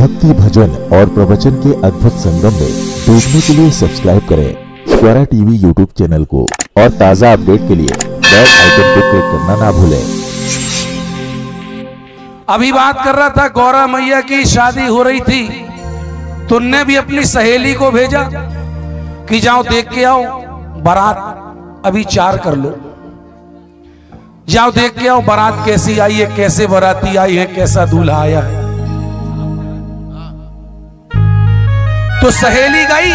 भक्ति भजन और प्रवचन के अद्भुत संगम में देखने के लिए सब्सक्राइब करें स्वरा टीवी यूट्यूब चैनल को और ताज़ा अपडेट के लिए बेल आइकन को क्लिक करना ना भूलें। अभी बात कर रहा था, गौरा मैया की शादी हो रही थी, तुमने भी अपनी सहेली को भेजा कि जाओ देख के आओ, बारात अभी 4 कर लो, जाओ देख के आओ बारात कैसी आई है, कैसे बाराती आई है, कैसा दूल्हा आया है। तो सहेली गई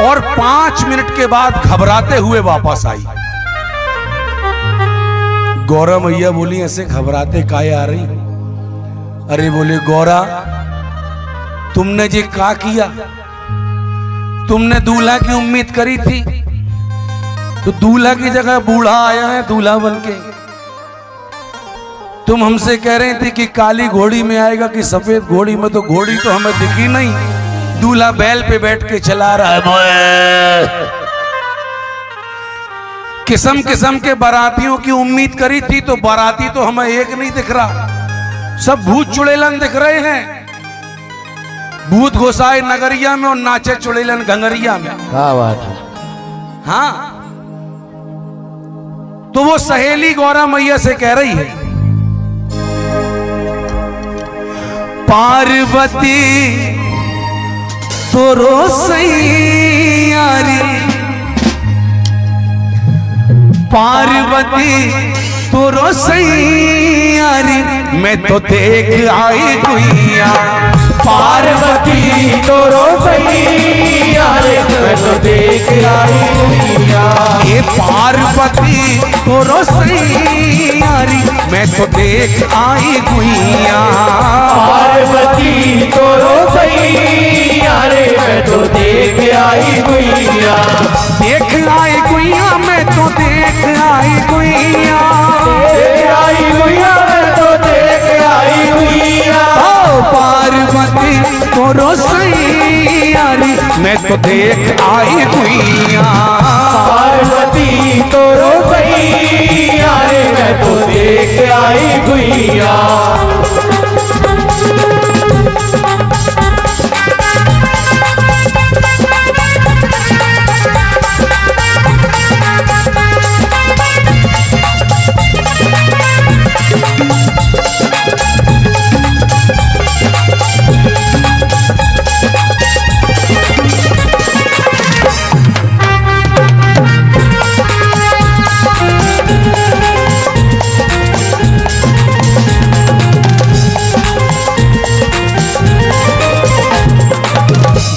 और 5 मिनट के बाद घबराते हुए वापस आई। गौरा मैया बोली, ऐसे घबराते काहे आ रही? अरे बोले, गौरा तुमने जे क्या किया, तुमने दूल्हा की उम्मीद करी थी, तो दूल्हा की जगह बूढ़ा आया है दूल्हा बनके। तुम हमसे कह रहे थे कि काली घोड़ी में आएगा कि सफेद घोड़ी में, तो घोड़ी तो हमें दिखी नहीं, दूल्हा बैल पे बैठ के चला रहा है। किस्म किस्म के बारातियों की उम्मीद करी थी, तो बाराती तो हमें एक नहीं दिख रहा, सब भूत चुड़ैलन दिख रहे हैं। भूत घुसाए नगरिया में और नाचे चुड़ैलन घंगरिया में। क्या बात है। हाँ, तो वो सहेली गौरा मैया से कह रही है, पार्वती तोरो सैयारी, पार्वती तोरो सैयारी, मैं तो देख आई गुइया, पार्वती तोरो सैयारी, मैं तो देख आई गुइया। ये पार्वती तोरो सैयारी, मैं तो देख आई गुइया, पार्वती तोरो सैयारी, मैं तो देख आई गुइया। देख आई गुइया, मैं तो देख आई गुइया, देख आई गुइया, मैं तो देख आई गुइया। ओ पार्वती तोरो सैयारी, मैं तो देख आई गुइया, पार्वती तोरो सैयारी, मैं तो देख आई गुइया।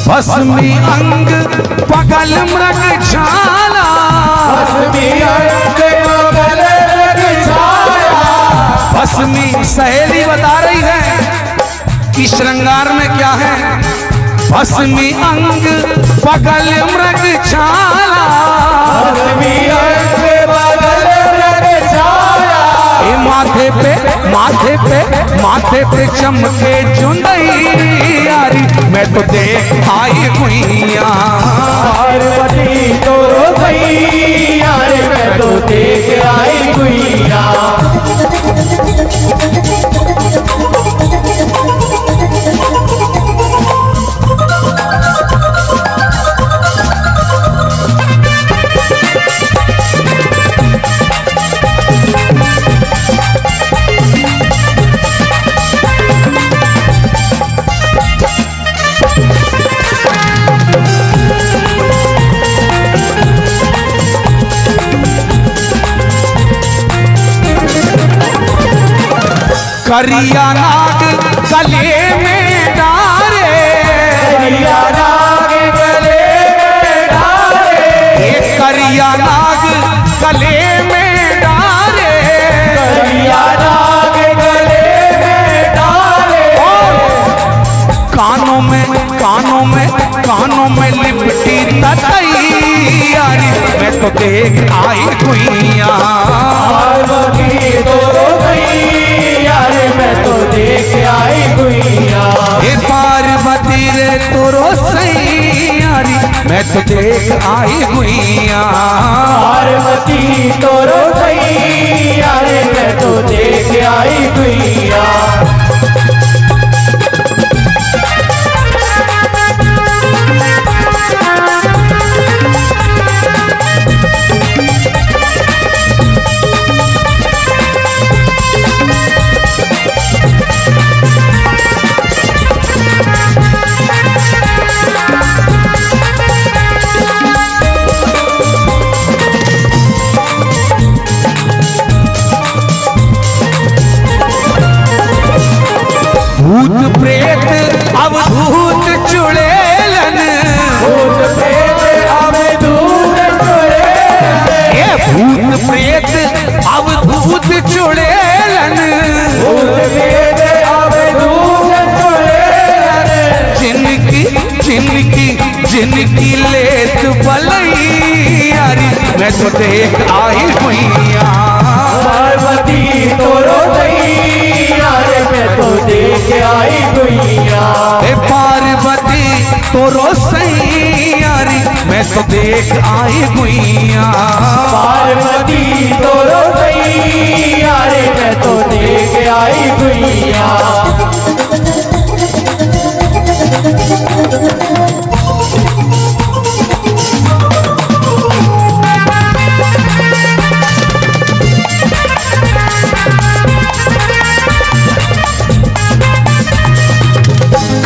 भस्मी अंग पगल मृग छाला, भस्मी अंग पगल मृग छाला। भस्मी सहेली बता रही है कि श्रृंगार में क्या है। भस्मी अंग पगल मृग छाला, भस्मी अंग पगल मृग छाला। ये माथे पे माथे पे माथे पे चमके चुंदरियारी, मैं तो देख आई गुइया, पार्वती तोरो सैयारी, मैं तो देख आई गुइया। करिया नाग गले में डारे, करिया नाग गले में डारे, एक करिया नाग गले में डारे, करिया नाग गले में डारे। कानों में कानों में कानों में लिपटी तैयारी, मैं तो देख आई गुइया, पार्वती तोरो सैयारी, मैं तो देख आई गुइया। हे पार्वती रे तोरो सैयारी, मैं तो देख आई गुइया, पार्वती तोरो सैयारी, मैं तो देख आई गुइया। की लेत बलैया रे मैं तो देख आई हुईया। पार्वती तोरो सैया रे मैं तो देख आई हुईया। पार्वती तोरो सैया रे मैं तो देख आई हुईया। पार्वती तोरो सैया रे मैं तो देख आई हुईया।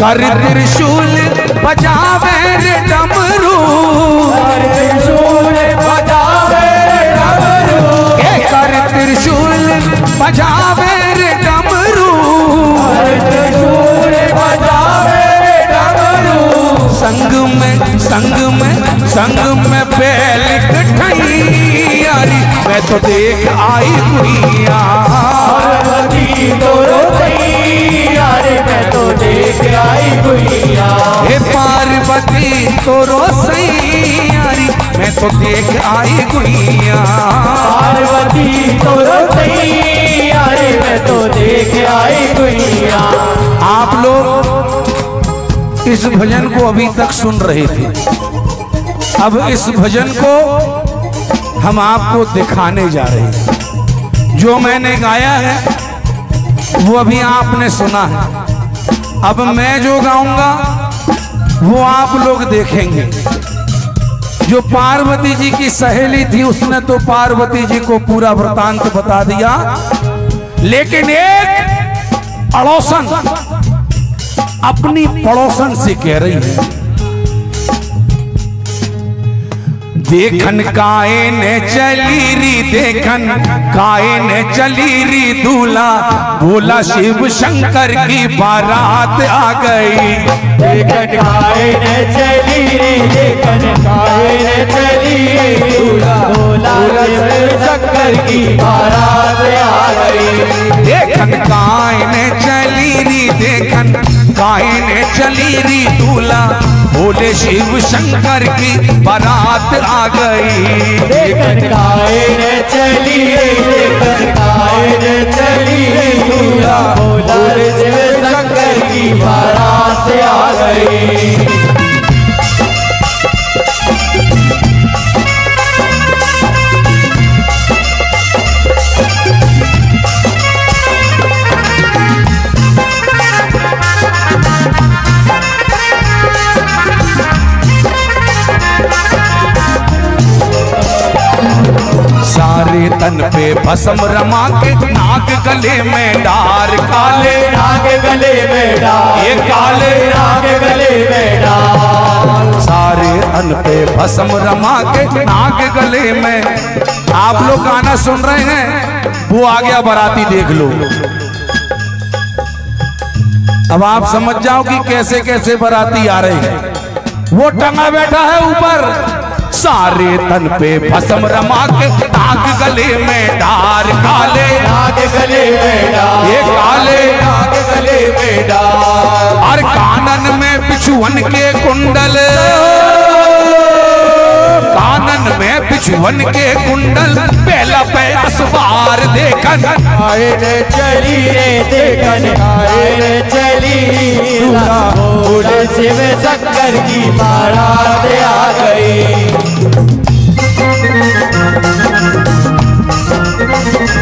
कर त्रिशूल बजावे रे डमरू, कर त्रिशूल बजावे रे डमरू, कर त्रिशूल बजावे रे डमरू, कर त्रिशूल बजावे रे डमरू। संग में बैल कठैया रे मैं तो देख आई हुईया। पार्वती तोरो सैया रे मैं तो देख आई हुईया। हे पार्वती तोरो सैया रे मैं तो देख आई हुईया। पार्वती तोरो सैया रे मैं तो देख आई हुईया। आप लोग इस भजन को अभी तक सुन रहे थे, अब इस भजन को हम आपको दिखाने जा रहे हैं। जो मैंने गाया है वो अभी आपने सुना है, अब मैं जो गाऊंगा वो आप लोग देखेंगे। जो पार्वती जी की सहेली थी उसने तो पार्वती जी को पूरा वृतांत बता दिया, लेकिन एक अड़ोसन अपनी पड़ोसन से कह रही है, देखन काए ने चली री, देखन काए ने चली री दूल्हा, बोला शिव शंकर की बारात आ गई। देखन काए ने चली री, देखन काए ने चली री दूल्हा, बोला शिव शंकर की बारात आ गई। देखन काए ने चली री, देखन काए ने चली री दूल्हा, बोले शिव शंकर की बारात आ गई। देखन काए ने चली री, देखन काए ने चली री दूल्हा, बोला शिव शंकर की बारात आ गई। सारे तन पे भस्म रमा के, नाक गले में डार काले, नाग गले में डाल, ये काले नाग गले में डाल। सारे तन पे भस्म रमा के, नाक गले में। आप लोग गाना सुन रहे हैं, वो आ गया बाराती, देख लो। अब आप समझ जाओ कि कैसे कैसे बाराती आ रहे हैं। वो टंगा बैठा है ऊपर, सारे तन पे भस्म रमा के, नाक गले में डार काले, नाग गले में डाल, ये काले नाग गले में डाल। और कानन में बिछुअन के कुंडल, कानन में बिछुअन के कुंडल, पहला पे असवार देखन काए ने चली रे, देखन काए ने चली दूल्हा, बोले शिव शंकर की बारात आ गई।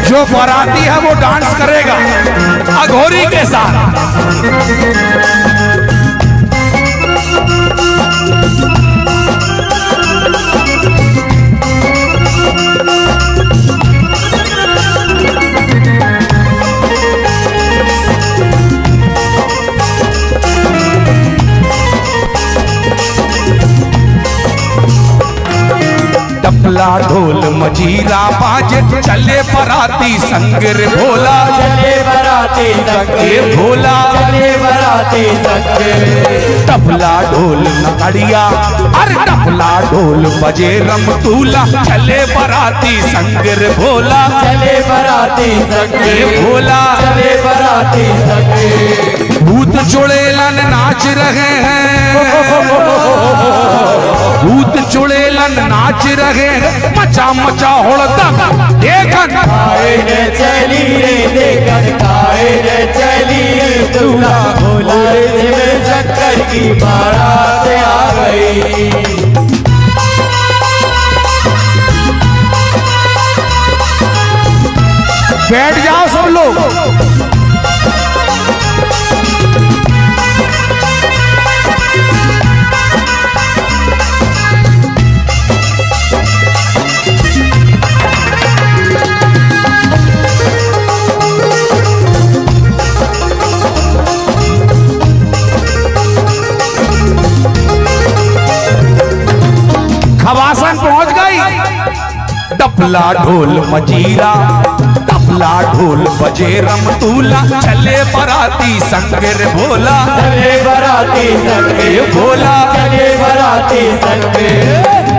जो बाराती है वो डांस करेगा अघोरी के साथ। तबला ढोल मजीरा बाजे, चले बराती संग रे भोला, चले बराती संग ये भोला, चले बराती संग। तबला ढोल नकड़िया, अरे तबला ढोल बजे रमतूला, चले बराती संग रे भोला, चले बराती संग ये भोला, चले बराती संग। भूत चुड़ैलन नाच रहे हैं, भूत चुड़ैलन नाच रहे हैं, मचा मचा हुड़दंग देखन आए रे चली रे देखन आए रे चली रे दूल्हा भोला शिव शंकर की बारात आ गई। बैठ जाओ सब लोग। खवासन पहुंच गई। डपला ढोल मजीरा, डपला ढोल बजे रमतूला, चले बराती संगे भोला, चले बराती संगे भोला, चले बराती संगे।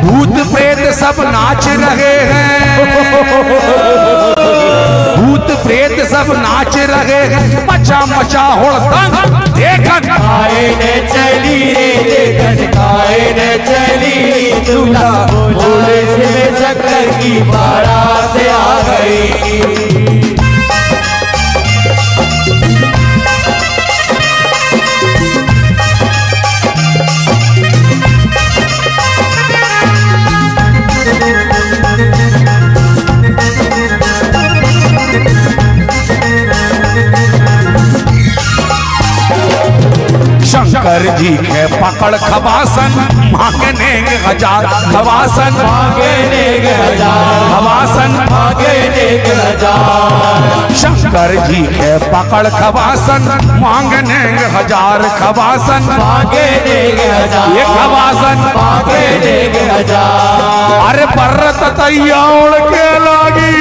भूत प्रेत सब नाच रहे हैं, भूत प्रेत सब नाच रहे हैं, मचा मचा हुड़दंग देखन आए ने चली रे देखन आए ने चली दूल्हा भोले शिव शंकर की बारात आ गई। शंकर जी के पकड़ खवासन मांगने हजार, खवासन मांगने हजार, खवासन मांगने हजार। शंकर जी के पकड़ खवासन मांगने हजार, खवासन मांगने हजार, ये खवासन मांगने हजार। अरे पर्रत तैया उड़ के लागी,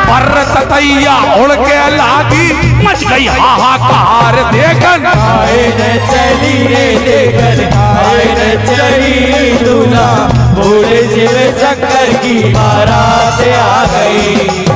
पर्रत तैया उड़ के लागी, मच गई हाहाकार देखन आए ने चली रे देखन आए ने चली दूल्हा भोले शिव शंकर की बारात आ गई।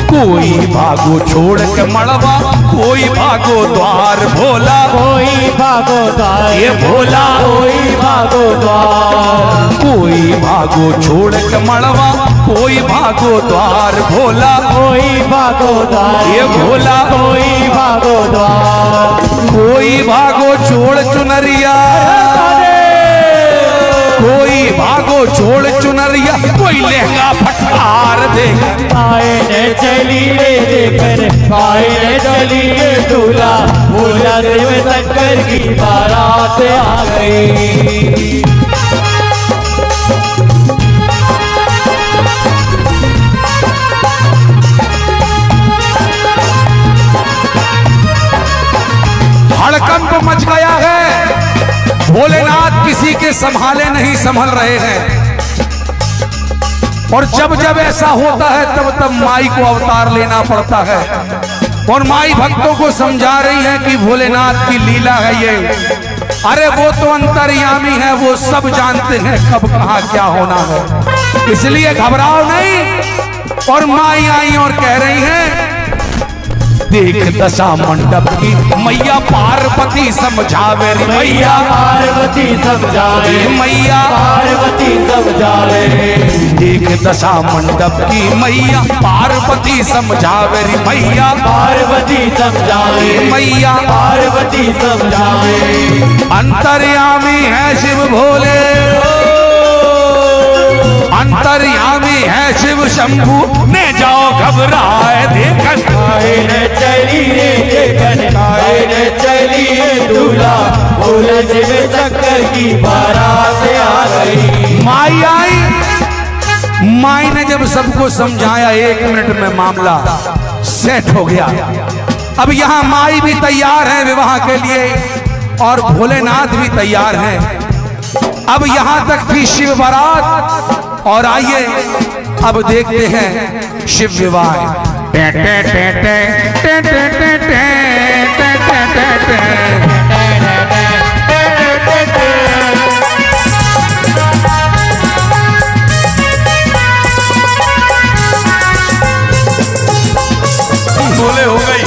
कोई भागो छोड़ के मड़वा, कोई भागो द्वार भोला, कोई भागो द्वार ये भोला, कोई भागो द्वार। कोई भागो छोड़ के मड़वा, कोई भागो द्वार भोला, कोई भागो द्वार ये भोला, कोई भागो द्वार। कोई भागो छोड़ चुनरिया, कोई भागो छोड़ चुनरिया, कोई लहंगा फटकार दे। आए ने चली रे देखन आए ने चली रे दूल्हा भोला शिव शंकर की बारात आ गई। हड़कंप मच गया है, भोलेनाथ किसी के संभाले नहीं संभल रहे हैं। और जब जब ऐसा होता है तब तब माई को अवतार लेना पड़ता है। और माई भक्तों को समझा रही है कि भोलेनाथ की लीला है ये। अरे वो तो अंतर्यामी है, वो सब जानते हैं कब कहाँ क्या होना है, इसलिए घबराओ नहीं। और माई आई और कह रही है, देख दशा मंडप की मैया पार्वती समझावे रे मैया, पार्वती समझावे मैया, पार्वती समझावे। देख दशा मंडप की मैया पार्वती समझावे रे मैया, पार्वती समझावे मैया, पार्वती समझावे। अंतर्यामी है शिव भोले, अंतर्यामी है शिव शंभू, ने जाओ घबराए देखन आए ने चली रे देखन आए ने चली रे दूल्हा भोले शिव शंकर की बारात आ गई। माई आई, माई ने जब सबको समझाया 1 मिनट में मामला सेट हो गया। अब यहाँ माई भी तैयार है विवाह के लिए और भोलेनाथ भी तैयार हैं। अब यहां तक थी शिव बारात, और आइए अब देखते हैं शिव विवाह। बोले हो गई।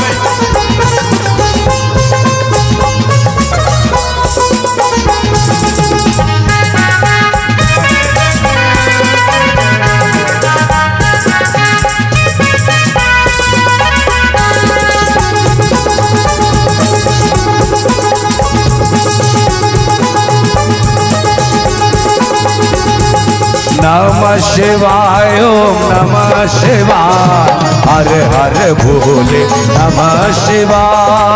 नमः शिवाय ओम नमः शिवाय, हर हर भोले नमः शिवाय।